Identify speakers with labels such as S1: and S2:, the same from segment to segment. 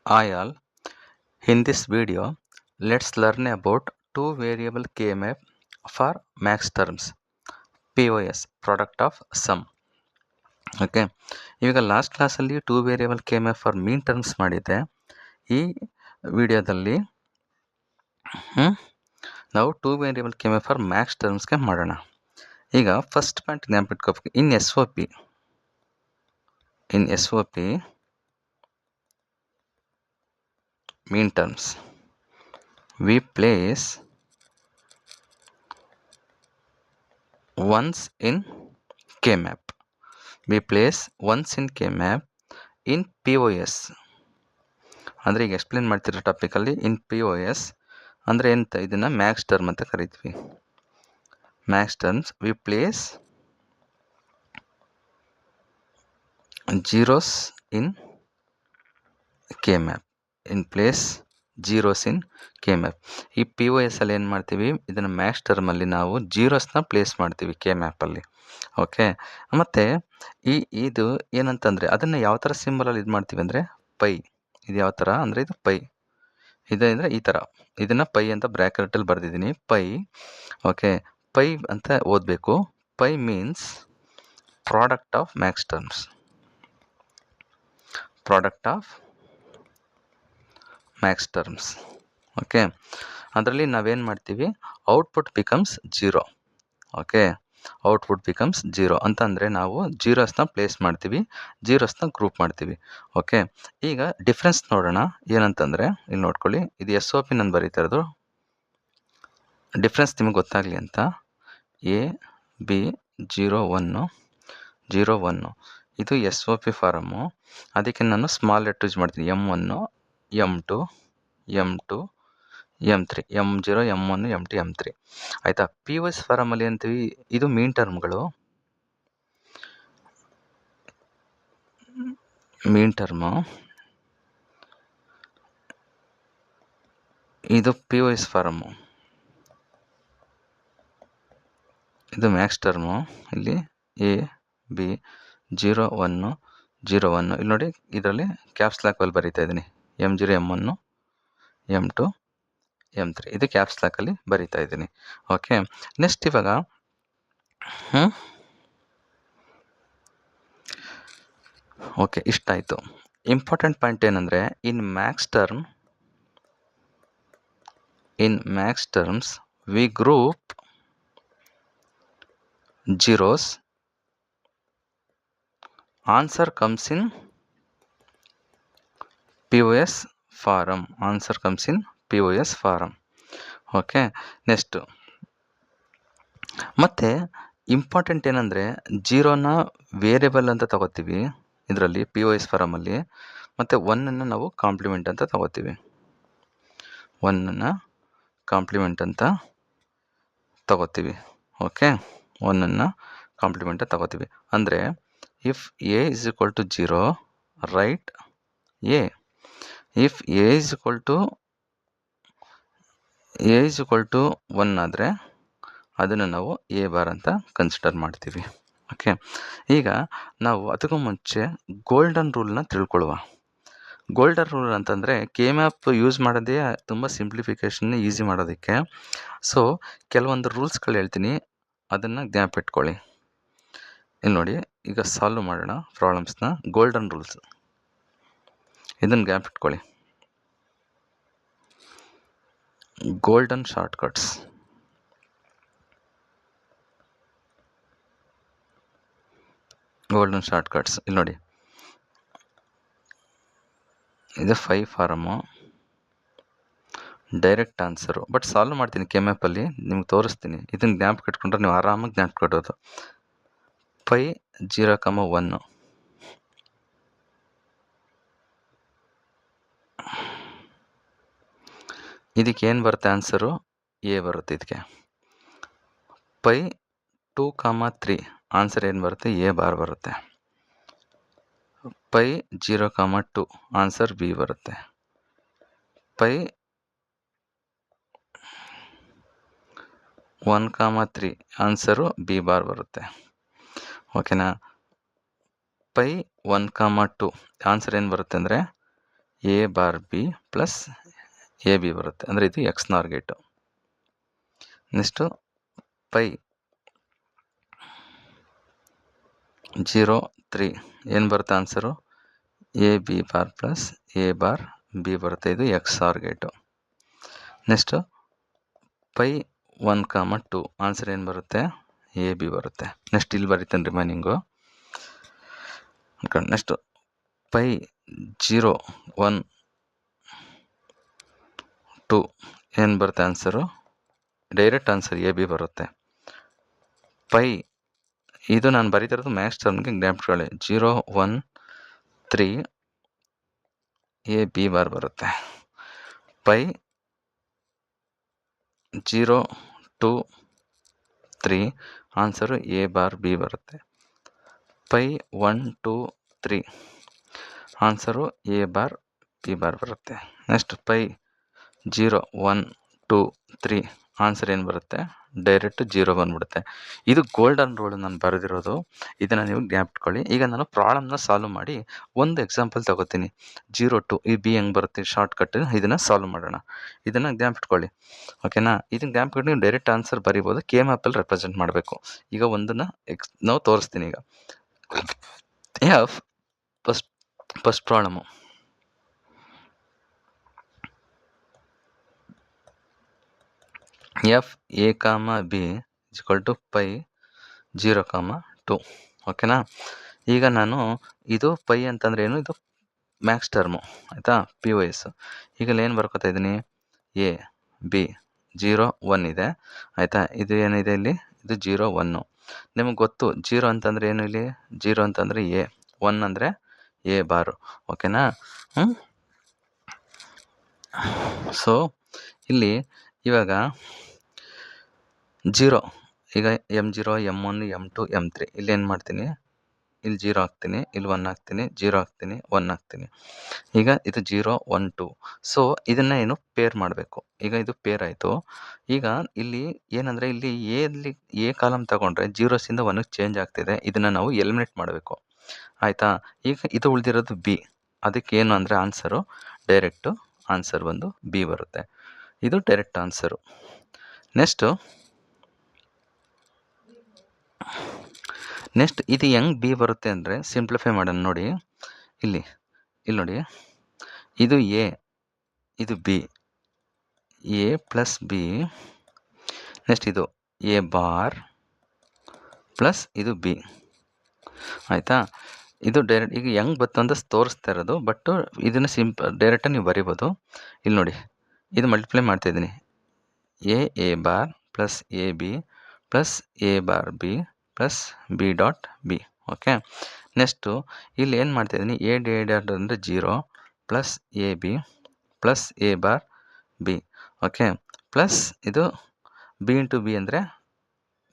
S1: Hi all, in this video, let's learn about two variable KMF for max terms, POS, product of sum. Okay, ಇವಾಗ last ಕ್ಲಾಸಲ್ಲಿ two variable KMF for mean terms ಮಾಡಿದ್ದೆ. ಈ ವಿಡಿಯೋದಲ್ಲಿ ನಾವು two variable KMF for max ಟರ್ಮ್ಸ್ಗೆ ಮಾಡೋಣ. ಈಗ first point ಜ್ಞಾಪಿಟ್ಕೋಬೇಕು. In S O P mean terms, we place ones in KMap. We place ones in KMap in POS. ಅಂದರೆ ಈಗ ಎಕ್ಸ್ಪ್ಲೇನ್ ಮಾಡ್ತಿರೋ ಟಾಪಿಕಲ್ಲಿ ಇನ್ POS ಅಂದರೆ ಎಂತ, ಇದನ್ನು ಮ್ಯಾಕ್ಸ್ ಟರ್ಮ್ ಅಂತ ಕರಿತೀವಿ. Max terms we place zeros in KMap. In place zeros in KMap. ಈ POS ಅಲ್ಲಿ ಏನು ಮಾಡ್ತೀವಿ, ಇದನ್ನು ಮ್ಯಾಕ್ಸ್ ಟರ್ಮಲ್ಲಿ ನಾವು ಜೀರೋಸ್ನ ಪ್ಲೇಸ್ ಮಾಡ್ತೀವಿ KMapಲ್ಲಿ. ಓಕೆ, ಮತ್ತು ಇದು ಏನಂತಂದರೆ ಅದನ್ನು ಯಾವ ಥರ ಸಿಂಬಲಲ್ಲಿ ಇದು ಮಾಡ್ತೀವಿ ಅಂದರೆ ಪೈ. ಇದು ಯಾವ ಥರ ಅಂದರೆ ಇದು ಪೈ. ಇದು ಅಂದರೆ ಈ ಥರ, ಇದನ್ನು ಪೈ ಅಂತ ಬ್ರ್ಯಾಕೆಟಲ್ಲಿ ಬರೆದಿದ್ದೀನಿ, ಪೈ. ಓಕೆ, ಪೈ ಅಂತ ಓದಬೇಕು. Pi means product of max terms. Product of max terms. Okay, ಅದರಲ್ಲಿ ನಾವೇನು ಮಾಡ್ತೀವಿ, output becomes zero. Okay, output becomes zero ಅಂತಂದರೆ ನಾವು ಜೀರೋಸ್ನ ಪ್ಲೇಸ್ ಮಾಡ್ತೀವಿ, ಜೀರೋಸ್ನ ಗ್ರೂಪ್ ಮಾಡ್ತೀವಿ. ಓಕೆ, ಈಗ ಡಿಫ್ರೆನ್ಸ್ ನೋಡೋಣ. ಏನಂತಂದರೆ ಇಲ್ಲಿ ನೋಡ್ಕೊಳ್ಳಿ, ಇದು SOP ನಾನು ಬರೀತಾ ಇರೋದು. ಡಿಫ್ರೆನ್ಸ್ ನಿಮಗೆ ಗೊತ್ತಾಗಲಿ ಅಂತ AB 01 ಇದು SOP ಫಾರಮ್ಮು. ಅದಕ್ಕೆ ನಾನು ಸ್ಮಾಲ್ ಲೆಟರ್ ಯೂಸ್ ಮಾಡ್ತೀನಿ. M1 M2 M2 M3 M0 M1 M2 M3 ಆಯಿತಾ. POS ಫಾರಮಲ್ಲಿ ಅಂತೀವಿ, ಇದು ಮೀನ್ ಟರ್ಮ್ಗಳು. ಮೀನ್ ಟರ್ಮು ಇದು POS ಫಾರಮ್ಮು, ಇದು ಮ್ಯಾಕ್ಸ್ ಟರ್ಮು. ಇಲ್ಲಿ AB 01 ಇಲ್ಲಿ ನೋಡಿ, ಇದರಲ್ಲಿ ಕ್ಯಾಪ್ಸ್ ಲಾಕಲ್ಲಿ ಬರೀತಾ ಇದ್ದೀನಿ. M0 M1 M2 M3 ಇದು ಕ್ಯಾಪ್ಸ್ ಲಾಕಲ್ಲಿ ಬರೀತಾ ಇದ್ದೀನಿ. ಓಕೆ, ನೆಕ್ಸ್ಟ್ ಇವಾಗ ಓಕೆ, ಇಷ್ಟಾಯಿತು. ಇಂಪಾರ್ಟೆಂಟ್ ಪಾಯಿಂಟ್ ಏನಂದರೆ in max terms we group zeros. Answer comes in POS form. Answer comes in POS form. Okay, next ಮತ್ತು ಇಂಪಾರ್ಟೆಂಟ್ ಏನಂದರೆ ಜೀರೋನ ವೇರಿಯಬಲ್ ಅಂತ ತಗೋತೀವಿ ಇದರಲ್ಲಿ POS ಫಾರಮಲ್ಲಿ, ಮತ್ತು ಒನ್ನನ್ನು ನಾವು ಕಾಂಪ್ಲಿಮೆಂಟ್ ಅಂತ ತಗೋತೀವಿ. ಒನ್ನನ್ನು ಕಾಂಪ್ಲಿಮೆಂಟ್ ಅಂತ ತಗೋತೀವಿ. ಓಕೆ, ಒನ್ನನ್ನು ಕಾಂಪ್ಲಿಮೆಂಟ್ ಅಂತ ತಗೋತೀವಿ. ಅಂದರೆ if A is equal to 0, write A. If A is equal to 1 ಆದರೆ ಅದನ್ನು ನಾವು A ಬಾರ್ ಅಂತ ಕನ್ಸಿಡರ್ ಮಾಡ್ತೀವಿ. ಓಕೆ, ಈಗ ನಾವು ಅದಕ್ಕೂ ಮುಂಚೆ ಗೋಲ್ಡನ್ ರೂಲ್ನ ತಿಳ್ಕೊಳ್ಳುವ. ಗೋಲ್ಡನ್ ರೂಲ್ ಅಂತಂದರೆ KMap ಯೂಸ್ ಮಾಡೋದೇ ತುಂಬ ಸಿಂಪ್ಲಿಫಿಕೇಷನ್ನ ಈಸಿ ಮಾಡೋದಕ್ಕೆ. ಸೊ ಕೆಲವೊಂದು ರೂಲ್ಸ್ಗಳು ಹೇಳ್ತೀನಿ, ಅದನ್ನು ಜ್ಞಾಪಿಟ್ಕೊಳ್ಳಿ. ಇಲ್ಲಿ ನೋಡಿ, ಈಗ ಸಾಲ್ವ್ ಮಾಡೋಣ ಪ್ರಾಬ್ಲಮ್ಸ್ನ. ಗೋಲ್ಡನ್ ರೂಲ್ಸ್, ಇದನ್ನು ಜ್ಞಾಪಿಟ್ಕೊಳ್ಳಿ. Golden shortcuts. ಇಲ್ಲಿ ನೋಡಿ, ಇದು 5 form, direct answer. But solve ಮಾಡ್ತೀನಿ KMapಲ್ಲಿ, ನಿಮ್ಗೆ ತೋರಿಸ್ತೀನಿ. ಇದನ್ನು ಜ್ಞಾಪಕ ಇಟ್ಕೊಂಡ್ರೆ ನೀವು ಆರಾಮಾಗಿ ಜ್ಞಾಪಕ ಪೈ 0,1. ಇದಕ್ಕೆ ಏನು ಬರುತ್ತೆ ಆನ್ಸರು? A ಬರುತ್ತೆ. ಇದಕ್ಕೆ ಪೈ 2,3 ಆನ್ಸರ್ ಏನು ಬರುತ್ತೆ? A ಬಾರ್ ಬರುತ್ತೆ. ಪೈ 0,2 ಆನ್ಸರ್ B ಬರುತ್ತೆ. ಪೈ 1,3 ಆನ್ಸರು B ಬಾರ್ ಬರುತ್ತೆ. ಓಕೆನಾ. ಪೈ 1,2 ಆನ್ಸರ್ ಏನು ಬರುತ್ತೆ ಅಂದರೆ A bar B plus A B ಬರುತ್ತೆ, ಅಂದರೆ ಇದು ಎಕ್ಸ್ ನಾರ್ ಗೇಟು. ನೆಕ್ಸ್ಟು ಪೈ 0 3 ಏನು ಬರುತ್ತೆ answer, a B bar plus a bar B ಬರುತ್ತೆ, ಇದು XOR gate. Next pi 1, 2 answer ಏನು ಬರುತ್ತೆ, ಎ ಬಿ ಬರುತ್ತೆ. ನೆಕ್ಸ್ಟ್ ಇಲ್ಲಿ ಬರೀತಾನೆ ರಿಮೈನಿಂಗು. ನೆಕ್ಸ್ಟು ಪೈ 0 1 2 ಏನು ಬರುತ್ತೆ answer, direct answer A B ಬರುತ್ತೆ. ಪೈ ಇದು ನಾನು ಬರೀತಿರೋದು ಮ್ಯಾಕ್ಸ್ ಟರ್ಮ್ಗೆ ಜ್ಞಾಪಿಟ್ಕೊಳ್ಳಿ. 0 1 3 ಎ ಬಿ ಬಾರ್ ಬರುತ್ತೆ. Pi 0 2 3 answer A bar B ಬರುತ್ತೆ. Pi 1 2 3 answer A bar B bar ಬರುತ್ತೆ. ನೆಕ್ಸ್ಟ್ ಪೈ 0 1 2 3 ಆನ್ಸರ್ ಏನು ಬರುತ್ತೆ, ಡೈರೆಕ್ಟ್ 0 ಬಂದ್ಬಿಡುತ್ತೆ. ಇದು ಗೋಲ್ಡನ್ ರೂಲ್ ನಾನು ಬರೆದಿರೋದು, ಇದನ್ನು ನೀವು ಜ್ಞಾಪಿಟ್ಕೊಳ್ಳಿ. ಈಗ ನಾನು ಪ್ರಾಬ್ಲಮ್ನ ಸಾಲ್ವ್ ಮಾಡಿ ಒಂದು ಎಕ್ಸಾಂಪಲ್ ತಗೋತೀನಿ. 0 2 ಈ ಬಿ ಹೆಂಗೆ ಬರುತ್ತೆ ಶಾರ್ಟ್ ಕಟ್, ಇದನ್ನು ಸಾಲ್ವ್ ಮಾಡೋಣ. ಇದನ್ನು ಜ್ಞಾಪಿಟ್ಕೊಳ್ಳಿ, ಓಕೆನಾ. ಇದನ್ನು ಜ್ಞಾಪಿಟ್ಕೊಂಡು ನೀವು ಡೈರೆಕ್ಟ್ ಆನ್ಸರ್ ಬರಿಬೋದು, ಕೆ ಮ್ಯಾಪಲ್ಲಿ ರೆಪ್ರೆಸೆಂಟ್ ಮಾಡಬೇಕು. ಈಗ ಒಂದನ್ನು ನಾವು ತೋರಿಸ್ತೀನಿ. ಈಗ F first problem, F A ಕಾಮ ಬಿ ಇಕ್ವಲ್ ಟು ಪೈ 0, 2 ಓಕೆನಾ. ಈಗ ನಾನು ಇದು ಪೈ ಅಂತಂದರೆ ಏನು, ಇದು ಮ್ಯಾಕ್ಸ್ ಟರ್ಮು ಆಯಿತಾ, ಪಿ ಒ ಎಸ್. ಈಗ ಏನು ಬರ್ಕೋತಾ ಇದ್ದೀನಿ, ಎ ಬಿ 0 1 ಇದೆ ಆಯಿತಾ. ಇದು ಏನಿದೆ ಇಲ್ಲಿ, ಇದು 0 1. ನಿಮಗೆ ಗೊತ್ತು 0 ಅಂತಂದರೆ ಏನು, ಇಲ್ಲಿ 0 ಅಂತಂದರೆ ಎ, 1 ಅಂದರೆ ಎ ಬಾರು, ಓಕೆನಾ. ಸೊ ಇಲ್ಲಿ ಇವಾಗ 0 ಈಗ M0 M1 M2 M3 ಇಲ್ಲಿ ಏನು ಮಾಡ್ತೀನಿ, ಇಲ್ಲಿ 0 ಹಾಕ್ತೀನಿ, ಇಲ್ಲಿ 1 ಹಾಕ್ತೀನಿ, 0 ಹಾಕ್ತೀನಿ, 1 ಹಾಕ್ತೀನಿ. ಈಗ ಇದು 0 1 2. ಸೊ ಇದನ್ನು ಏನು ಪೇರ್ ಮಾಡಬೇಕು. ಈಗ ಇದು ಪೇರ್ ಆಯಿತು. ಈಗ ಇಲ್ಲಿ ಏನಂದರೆ ಇಲ್ಲಿ ಎ ಕಾಲಮ್ ತಗೊಂಡ್ರೆ 0ಸಿಂದ 1ಗೆ ಚೇಂಜ್ ಆಗ್ತಿದೆ, ಇದನ್ನು ನಾವು ಎಲಿಮಿನೇಟ್ ಮಾಡಬೇಕು ಆಯಿತಾ. ಈಗ ಇದು ಉಳಿದಿರೋದು ಬಿ, ಅದಕ್ಕೆ ಏನು ಅಂದರೆ ಆನ್ಸರು ಡೈರೆಕ್ಟು ಆನ್ಸರ್ ಬಂದು ಬಿ ಬರುತ್ತೆ. ಇದು ಡೈರೆಕ್ಟ್ ಆನ್ಸರು. ನೆಕ್ಸ್ಟ್ ಇದು ಹೆಂಗೆ ಬಿ ಬರುತ್ತೆ ಅಂದರೆ ಸಿಂಪ್ಲಿಫೈ ಮಾಡೋಣ ನೋಡಿ. ಇಲ್ಲಿ ನೋಡಿ, ಇದು ಎ, ಇದು B, A plus B. Next ಇದು ಎ ಬಾರ್ ಪ್ಲಸ್ ಇದು ಬಿ ಆಯಿತಾ. ಇದು ಡೈರೆಕ್ಟ್ ಈಗ ಹೆಂಗೆ ಬತ್ತು ಅಂತ ತೋರಿಸ್ತಾ ಇರೋದು, ಬಟ್ ಇದನ್ನು ಡೈರೆಕ್ಟಾಗಿ ನೀವು ಬರಿಬೋದು. ಇಲ್ಲಿ ನೋಡಿ, ಇದು ಮಲ್ಟಿಪ್ಲೈ ಮಾಡ್ತಾಯಿದ್ದೀನಿ, A bar plus A B plus a bar B plus B dot B, okay. Next ಇಲ್ಲಿ ಏನು ಮಾಡ್ತಾಯಿದ್ದೀನಿ, ಎ ಡಿವೈಡೆಡ್ ಅಂದರೆ 0 plus A B plus a bar B, okay, plus ಇದು ಬಿ ಇಂಟು ಬಿ ಅಂದರೆ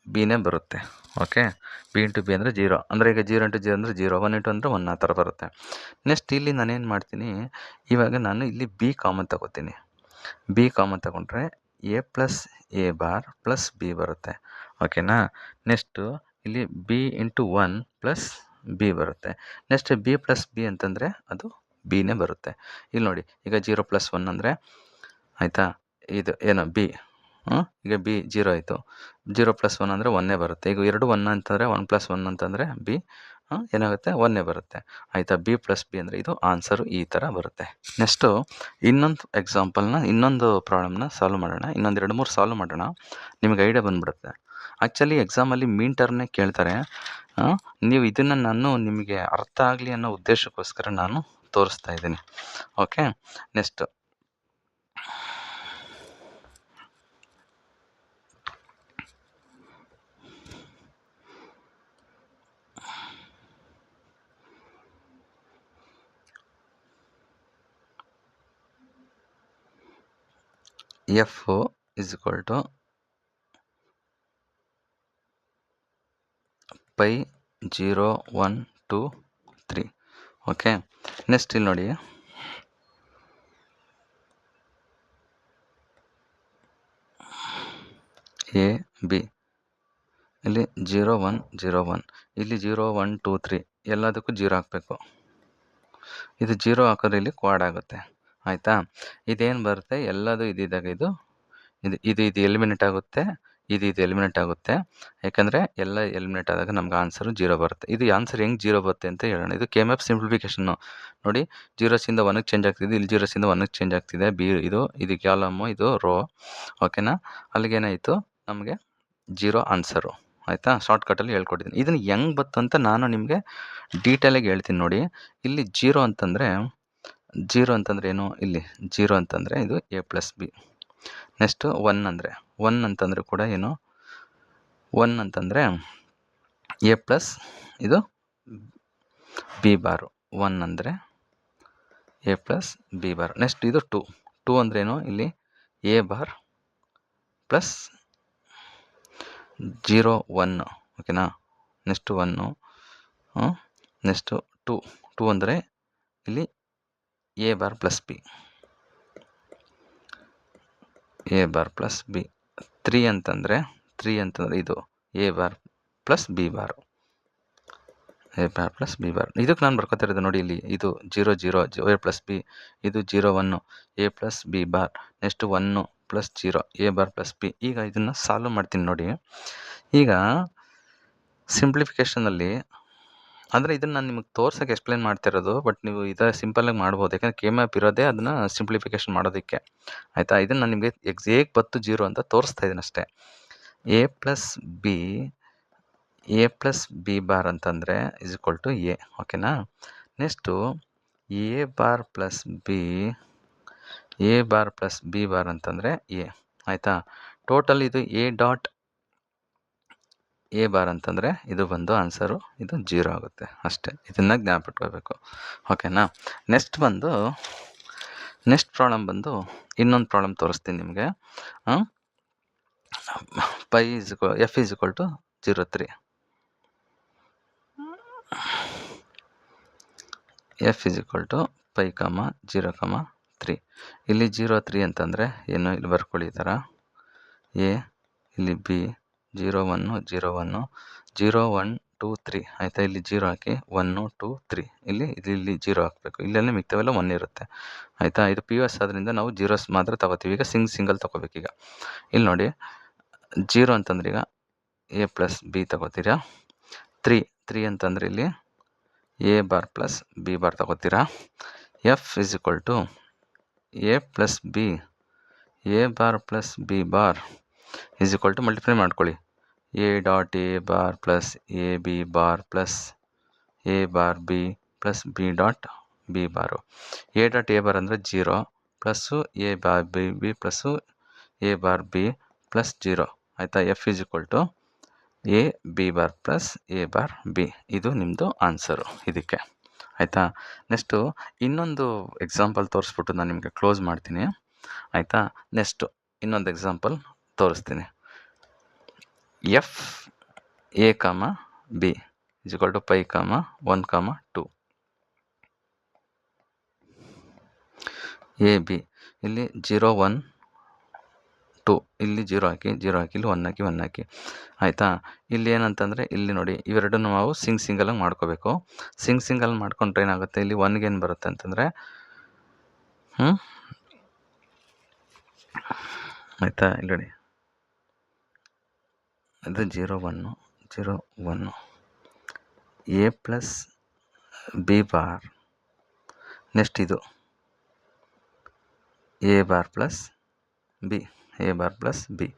S1: ಬಿನೇ ಬರುತ್ತೆ, ಓಕೆ. ಬಿ ಇಂಟು ಬಿ ಅಂದರೆ 0, ಅಂದರೆ ಈಗ 0 ಇಂಟು 0 ಅಂದರೆ 0, 1 ಇಂಟು ಅಂದರೆ 1 ಆ ಥರ ಬರುತ್ತೆ. ನೆಕ್ಸ್ಟ್ ಇಲ್ಲಿ ನಾನೇನು ಮಾಡ್ತೀನಿ, ಇವಾಗ ನಾನು ಇಲ್ಲಿ ಬಿ ಕಾಮನ್ ತಗೋತೀನಿ. ಬಿ ಕಾಮನ್ ತಗೊಂಡ್ರೆ A plus a bar plus B ಬರುತ್ತೆ, ಓಕೆನಾ. ನೆಕ್ಸ್ಟು ಇಲ್ಲಿ ಬಿ ಇಂಟು 1 ಪ್ಲಸ್ ಬಿ ಬರುತ್ತೆ. ನೆಕ್ಸ್ಟ್ ಬಿ ಪ್ಲಸ್ ಬಿ ಅಂತಂದರೆ ಅದು ಬಿನೇ ಬರುತ್ತೆ. ಇಲ್ಲಿ ನೋಡಿ, ಈಗ 0 ಪ್ಲಸ್ 1 ಅಂದರೆ ಆಯಿತಾ, ಇದು ಏನು ಬಿ, ಈಗ ಬಿ 0 ಆಯಿತು. 0 ಪ್ಲಸ್ 1 ಅಂದರೆ 1 ಬರುತ್ತೆ. ಈಗ 2 1 ಅಂತಂದರೆ 1 ಪ್ಲಸ್ 1 ಅಂತಂದರೆ ಬಿ ಏನಾಗುತ್ತೆ, 1 ಬರುತ್ತೆ ಆಯಿತಾ. ಬಿ ಪ್ಲಸ್ ಬಿ ಅಂದರೆ ಇದು ಆನ್ಸರು ಈ ಥರ ಬರುತ್ತೆ. ನೆಕ್ಸ್ಟು ಇನ್ನೊಂದು ಎಕ್ಸಾಂಪಲ್ನ, ಇನ್ನೊಂದು ಪ್ರಾಬ್ಲಮ್ನ ಸಾಲ್ವ್ ಮಾಡೋಣ. ಇನ್ನೊಂದು 2-3 ಸಾಲ್ವ್ ಮಾಡೋಣ, ನಿಮಗೆ ಐಡಿಯಾ ಬಂದುಬಿಡುತ್ತೆ. ಆ್ಯಕ್ಚುಲಿ ಎಕ್ಸಾಮಲ್ಲಿ ಮೀನ್ ಟರ್ಮ್ನೇ ಕೇಳ್ತಾರೆ. ನೀವು ಇದನ್ನು ನಾನು ನಿಮಗೆ ಅರ್ಥ ಆಗಲಿ ಅನ್ನೋ ಉದ್ದೇಶಕ್ಕೋಸ್ಕರ ನಾನು ತೋರಿಸ್ತಾ ಇದ್ದೀನಿ, okay. Next F is equal to pi 0 1 2 3, okay. Next ಇಲ್ಲಿ ನೋಡಿ, ಎ ಬಿ ಇಲ್ಲಿ 0 1 0 1, ಇಲ್ಲಿ 0 1 2 3 ಎಲ್ಲದಕ್ಕೂ 0 ಹಾಕಬೇಕು. ಇದು 0 ಹಾಕಿದ್ರೆ ಇಲ್ಲಿ ಕ್ವಾಡ್ ಆಗುತ್ತೆ. ಆಯಿತಾ? ಇದೇನು ಬರುತ್ತೆ, ಎಲ್ಲದು ಇದ್ದಿದ್ದಾಗ ಇದು ಎಲಿಮಿನೇಟ್ ಆಗುತ್ತೆ, ಇದು ಎಲಿಮಿನೇಟ್ ಆಗುತ್ತೆ. ಯಾಕಂದರೆ ಎಲ್ಲ ಎಲಿಮಿನೇಟ್ ಆದಾಗ ನಮ್ಗೆ ಆನ್ಸರು 0 ಬರುತ್ತೆ. ಇದು ಆನ್ಸರ್ ಹೆಂಗೆ 0 ಬರುತ್ತೆ ಅಂತ ಹೇಳೋಣ. ಇದು ಕೆಎಂಎಫ್ ಸಿಂಪ್ಲಿಫಿಕೇಷನ್ನು ನೋಡಿ. 0ಸಿಂದ 1ಗೆ ಚೇಂಜ್ ಆಗ್ತಿದೆ, ಇಲ್ಲಿ 0ಸಿಂದ 1ಗೆ ಚೇಂಜ್ ಆಗ್ತಿದೆ. ಇದು ಕಾಲಮು, ಇದು ರೋ. ಓಕೆನಾ? ಅಲ್ಲಿಗೇನಾಯಿತು, ನಮಗೆ 0 ಆನ್ಸರು. ಆಯಿತಾ? ಶಾರ್ಟ್ಕಟ್ಟಲ್ಲಿ ಹೇಳ್ಕೊಟ್ಟಿದ್ದೀನಿ. ಇದನ್ನು ಹೆಂಗೆ ಬತ್ತು ಅಂತ ನಾನು ನಿಮಗೆ ಡೀಟೇಲಾಗಿ ಹೇಳ್ತೀನಿ ನೋಡಿ. ಇಲ್ಲಿ 0 ಅಂತಂದರೆ ಏನು, ಇಲ್ಲಿ 0 ಅಂತಂದರೆ ಇದು A+B. ನೆಕ್ಸ್ಟು 1 ಅಂತಂದರೆ ಕೂಡ ಏನು, 1 ಅಂತಂದರೆ A ಪ್ಲಸ್ ಇದು B ಬಾರು. 1 ಅಂದರೆ A plus B bar. Next ಇದು 2 ಅಂದ್ರೇನು, ಇಲ್ಲಿ A ಬಾರ್ ಪ್ಲಸ್ 0 1. ಓಕೆನಾ? ನೆಕ್ಸ್ಟು 1. ನೆಕ್ಸ್ಟು 2 ಅಂದರೆ ಇಲ್ಲಿ A bar plus B. A bar plus B. 3 ಅಂತಂದರೆ ಇದು A bar plus B bar. A bar plus B bar. ಇದಕ್ಕೆ ನಾನು ಬರ್ಕೋತಿರೋದು ನೋಡಿ, ಇಲ್ಲಿ ಇದು 0 0 A ಪ್ಲಸ್ B, ಇದು 0 1 A plus B bar. Next 1 plus 0 A bar plus B. ಈಗ ಇದನ್ನು ಸಾಲ್ವ್ ಮಾಡ್ತೀನಿ ನೋಡಿ. ಈಗ ಸಿಂಪ್ಲಿಫಿಕೇಷನಲ್ಲಿ ಅಂದರೆ ಇದನ್ನು ನಾನು ನಿಮಗೆ ತೋರ್ಸೋಕ್ಕೆ ಎಕ್ಸ್ಪ್ಲೇನ್ ಮಾಡ್ತಿರೋದು, ಬಟ್ ನೀವು ಸಿಂಪಲ್ಲಾಗಿ ಮಾಡ್ಬೋದು. ಯಾಕಂದರೆ ಕೆಎಂಎಫ್ ಇರೋದೇ ಅದನ್ನು ಸಿಂಪ್ಲಿಫಿಕೇಷನ್ ಮಾಡೋದಕ್ಕೆ. ಆಯಿತಾ? ಇದನ್ನು ನಾನು ನಿಮಗೆ ಹೇಗೆ ಬತ್ತು 0 ಅಂತ ತೋರಿಸ್ತಾ ಇದ್ದೀನಿ ಅಷ್ಟೇ. A ಪ್ಲಸ್ B ಬಾರ್ ಅಂತಂದರೆ ಇಸ್ ಈಕ್ವಲ್ ಟು A. ಓಕೆನಾ? Next A bar plus B bar ಅಂತಂದರೆ A. ಆಯಿತಾ? ಟೋಟಲ್ ಇದು A ಡಾಟ್ A ಬಾರ್ ಅಂತಂದರೆ ಇದು ಬಂದು ಆನ್ಸರು, ಇದು 0 ಆಗುತ್ತೆ ಅಷ್ಟೇ. ಇದನ್ನು ಜ್ಞಾಪಕಬೇಕು. ಓಕೆನಾ? ನೆಕ್ಸ್ಟ್ ಪ್ರಾಬ್ಲಮ್ ಬಂದು ಇನ್ನೊಂದು ಪ್ರಾಬ್ಲಮ್ ತೋರಿಸ್ತೀನಿ ನಿಮಗೆ. F is equal to 0 3. F is equal to pi, 0, 3. ಇಲ್ಲಿ 0 3 ಅಂತಂದರೆ ಏನು, ಇಲ್ಲಿ ಬರ್ಕೊಳ್ಳಿ ಈ ಥರ. A, ಇಲ್ಲಿ B, 0 1 0 1 0 1 2 3. ಆಯಿತಾ? ಇಲ್ಲಿ 0 ಹಾಕಿ 1 2 3. ಇಲ್ಲಿ 0 ಹಾಕಬೇಕು. ಇಲ್ಲೆಲ್ಲ ಮಿಕ್ತವೆಲ್ಲ 1 ಇರುತ್ತೆ. ಆಯಿತಾ? ಇದು POS ಆದ್ದರಿಂದ ನಾವು 0s ಮಾತ್ರ ತಗೋತೀವಿ. ಈಗ ಸಿಂಗಲ್ ತಗೋಬೇಕೀಗ. ಇಲ್ಲಿ ನೋಡಿ, 0 ಅಂತಂದ್ರೆ ಈಗ A ಪ್ಲಸ್ B ತಗೋತೀರಾ. 3 ಅಂತಂದರೆ ಇಲ್ಲಿ A bar plus B bar ತಗೋತೀರಾ. F is equal to A plus B, A bar plus B bar is equal to multiply ಮಾಡ್ಕೊಳ್ಳಿ. A dot A bar plus AB bar plus A bar B plus B dot B bar. A dot A bar ಅಂದರೆ 0 plus A bar B plus A bar B plus 0. ಆಯಿತಾ? F is equal to A B bar plus A bar B. ಇದು ನಿಮ್ಮದು answer ಇದಕ್ಕೆ. ಆಯಿತಾ? Next ಇನ್ನೊಂದು example ತೋರಿಸ್ಬಿಟ್ಟು ನಾನು ನಿಮಗೆ close ಮಾಡ್ತೀನಿ. ಆಯಿತಾ? ನೆಕ್ಸ್ಟು ಇನ್ನೊಂದು ಎಕ್ಸಾಂಪಲ್ ತೋರಿಸ್ತೀನಿ. F A, B is equal to pi, 1, 2. A B ಇಲ್ಲಿ 0 1 2. ಇಲ್ಲಿ 0 ಹಾಕಿ ಇಲ್ಲಿ 1 ಹಾಕಿ 1 ಹಾಕಿ. ಆಯಿತಾ? ಇಲ್ಲಿ ಏನಂತಂದರೆ ಇಲ್ಲಿ ನೋಡಿ, ಇವೆರಡನ್ನು ನಾವು ಸಿಂಗಲಾಗಿ ಮಾಡ್ಕೋಬೇಕು. ಸಿಂಗಲ್ ಮಾಡ್ಕೊಂಡ್ರೆ ಏನಾಗುತ್ತೆ, ಇಲ್ಲಿ 1ಗೆ ಏನು ಬರುತ್ತೆ ಅಂತಂದರೆ ಆಯಿತಾ? ಇಲ್ಲಿ ನೋಡಿ, ಇದು 0 1 0 1 A plus B bar. Next ಇದು A bar plus B, A bar plus B.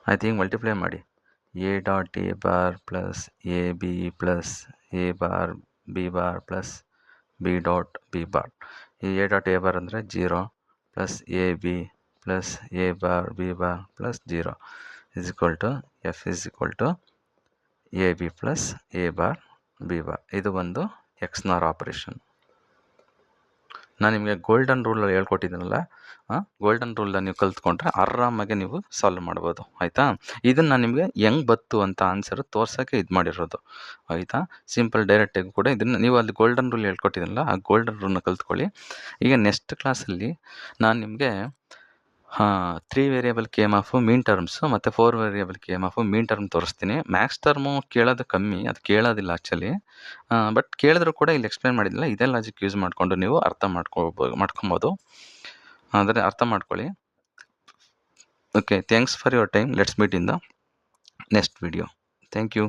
S1: ಆಯ್ತು, ಹಿಂಗೆ ಮಲ್ಟಿಪ್ಲೈ ಮಾಡಿ. A dot A bar plus A B plus A bar B bar plus B dot B bar. ಈ A dot A bar ಅಂದರೆ 0 plus A B plus A bar B bar plus 0 is equal to F is equal to A B plus A bar B bar. ಇದು ಒಂದು XNOR operation. ನಾನು ನಿಮಗೆ golden ರೂಲಲ್ಲಿ ಹೇಳ್ಕೊಟ್ಟಿದ್ದೀನಲ್ಲ, golden ರೂಲನ್ನ ನೀವು ಕಲ್ತ್ಕೊಂಡ್ರೆ ಆರಾಮಾಗಿ ನೀವು solve ಮಾಡ್ಬೋದು. ಆಯಿತಾ? ಇದನ್ನು ನಾನು ನಿಮಗೆ ಹೆಂಗೆ ಬತ್ತು ಅಂತ ಆನ್ಸರು ತೋರ್ಸೋಕ್ಕೆ ಇದು ಮಾಡಿರೋದು. ಆಯಿತಾ? ಸಿಂಪಲ್ ಡೈರೆಕ್ಟಾಗಿ ಕೂಡ ಇದನ್ನು ನೀವು ಅಲ್ಲಿ ಗೋಲ್ಡನ್ ರೂಲ್ ಹೇಳ್ಕೊಟ್ಟಿದ್ದೀನಲ್ಲ, ಆ ಗೋಲ್ಡನ್ ರೂಲ್ನ ಕಲ್ತ್ಕೊಳ್ಳಿ. ಈಗ ನೆಕ್ಸ್ಟ್ ಕ್ಲಾಸಲ್ಲಿ ನಾನು ನಿಮಗೆ 3 ವೇರಿಯಬಲ್ KMF ಮೀನ್ ಟರ್ಮ್ಸ್ ಮತ್ತು 4 ವೇರಿಯಬಲ್ KMF ಮೀನ್ ಟರ್ಮ್ ತೋರಿಸ್ತೀನಿ. ಮ್ಯಾಕ್ಸ್ ಟರ್ಮು ಕೇಳೋದು ಕಮ್ಮಿ, ಅದು ಕೇಳೋದಿಲ್ಲ ಆ್ಯಕ್ಚುಲಿ. ಬಟ್ ಕೇಳಿದ್ರು ಕೂಡ ಇಲ್ಲಿ ಎಕ್ಸ್ಪ್ಲೇನ್ ಮಾಡಿದ್ದಿಲ್ಲ. ಇದೇ ಲಾಜಿಕ್ ಯೂಸ್ ಮಾಡಿಕೊಂಡು ನೀವು ಅರ್ಥ ಮಾಡ್ಕೊಬೋದು. ಅಂದರೆ ಅರ್ಥ ಮಾಡ್ಕೊಳ್ಳಿ. Okay, thanks for your time. Let's meet in the next video. Thank you.